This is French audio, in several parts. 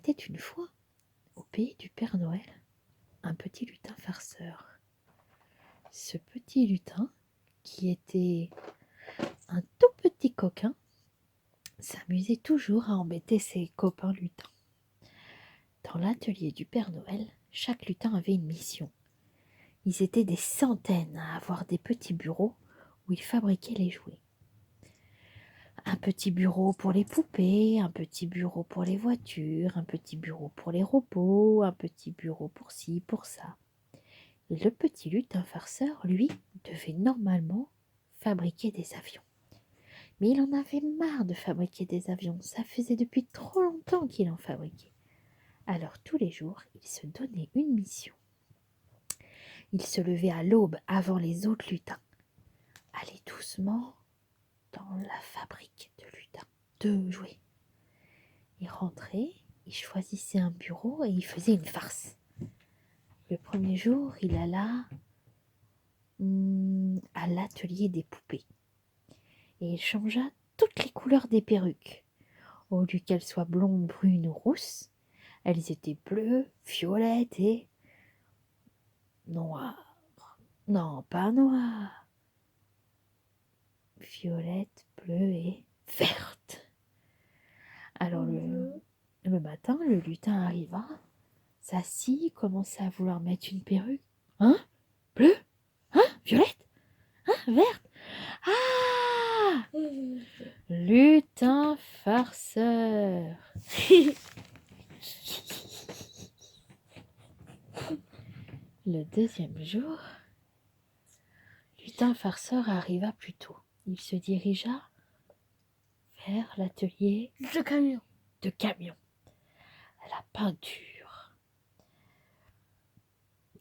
était une fois, au pays du Père Noël, un petit lutin farceur. Ce petit lutin, qui était un tout petit coquin, s'amusait toujours à embêter ses copains lutins. Dans l'atelier du Père Noël, chaque lutin avait une mission. Ils étaient des centaines à avoir des petits bureaux où ils fabriquaient les jouets. Un petit bureau pour les poupées, un petit bureau pour les voitures, un petit bureau pour les robots, un petit bureau pour ci, pour ça. Et le petit lutin farceur, lui, devait normalement fabriquer des avions. Mais il en avait marre de fabriquer des avions, ça faisait depuis trop longtemps qu'il en fabriquait. Alors tous les jours, il se donnait une mission. Il se levait à l'aube avant les autres lutins. Allait doucement dans la fabrique de jouets. Il rentrait, il choisissait un bureau et il faisait une farce. Le premier jour, il alla à l'atelier des poupées et il changea toutes les couleurs des perruques. Au lieu qu'elles soient blondes, brunes ou rousses, elles étaient bleues, violettes et noires. Non, pas noires. Violette, bleue et verte. Alors le matin, le lutin arriva, s'assit, commença à vouloir mettre une perruque. Hein? Bleu? Hein? Violette? Hein? Verte? Ah! Lutin farceur. Le deuxième jour, lutin farceur arriva plus tôt. Il se dirigea vers l'atelier de camion. La peinture.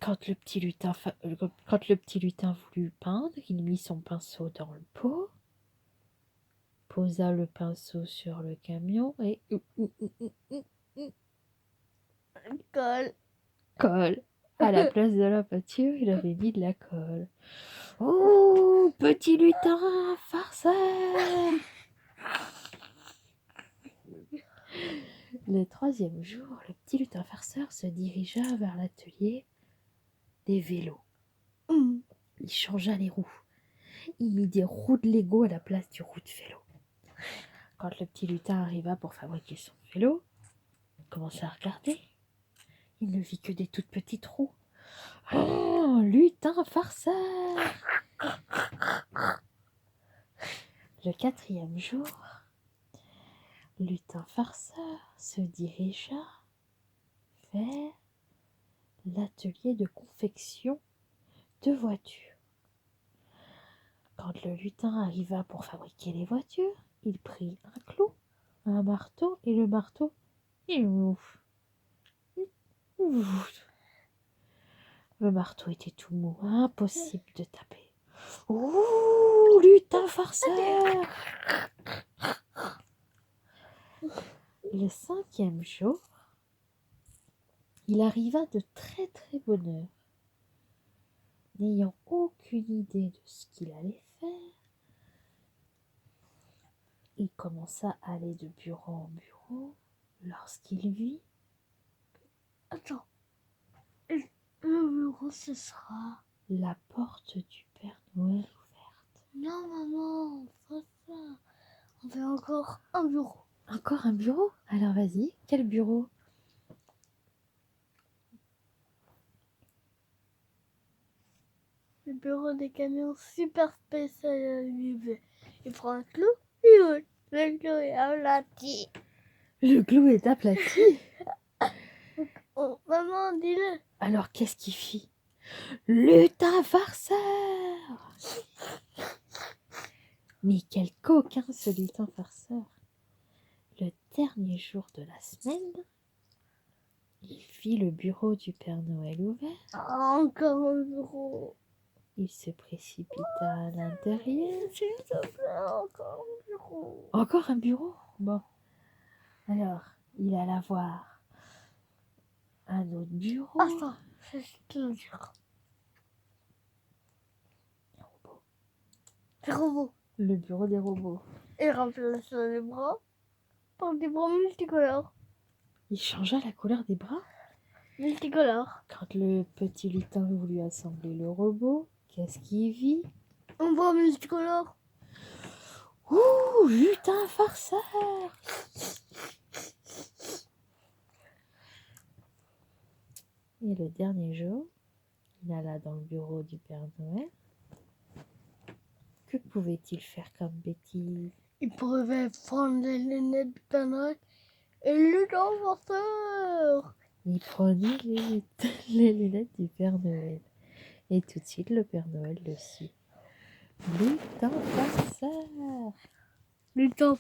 Quand le petit lutin voulut peindre, il mit son pinceau dans le pot, posa le pinceau sur le camion et colle. À la place de la peinture, il avait mis de la colle. Oh, petit lutin farceur! Le troisième jour, le petit lutin farceur se dirigea vers l'atelier des vélos. Il changea les roues. Il mit des roues de Lego à la place des roues de vélo. Quand le petit lutin arriva pour fabriquer son vélo, il commença à regarder. Il ne vit que des toutes petites roues. Oh, lutin farceur! Le quatrième jour, lutin farceur se dirigea vers l'atelier de confection de voitures. Quand le lutin arriva pour fabriquer les voitures, il prit un clou, un marteau et le marteau. Le marteau était tout mou, impossible de taper. Ouh, lutin farceur! Le cinquième jour, il arriva de très très bonne heure. N'ayant aucune idée de ce qu'il allait faire, il commença à aller de bureau en bureau lorsqu'il vit... Attends, le bureau ce sera... la porte du Père Noël ouverte. Non maman, pas ça. On fait encore un bureau. Encore un bureau? Alors vas-y, quel bureau? Le bureau des camions super spécialisé. Il prend un clou, il ouvre. Le clou est aplati. Le clou est aplati. Oh, maman, dis-le. Alors qu'est-ce qu'il fit? Lutin farceur! Mais quel coquin ce lutin farceur! Le dernier jour de la semaine, il vit le bureau du Père Noël ouvert. Encore un bureau. Il se précipita à l'intérieur. S'il te plaît, encore un bureau. Encore un bureau? Bon. Alors, il alla voir un autre bureau. Attends, c'est ce que je dire. Les robots. Le bureau des robots. Et remplace les bras par des bras multicolores. Il changea la couleur des bras. Multicolore. Quand le petit lutin voulut assembler le robot, qu'est-ce qu'il vit? On voit multicolore. Ouh, lutin farceur! Et le dernier jour, il alla dans le bureau du Père Noël. Que pouvait-il faire comme bêtise? Il pouvait prendre les lunettes du Père Noël et le transporteur. Il prenait les lunettes du Père Noël. Et tout de suite, le Père Noël le sut. Lutin farceur! Lutin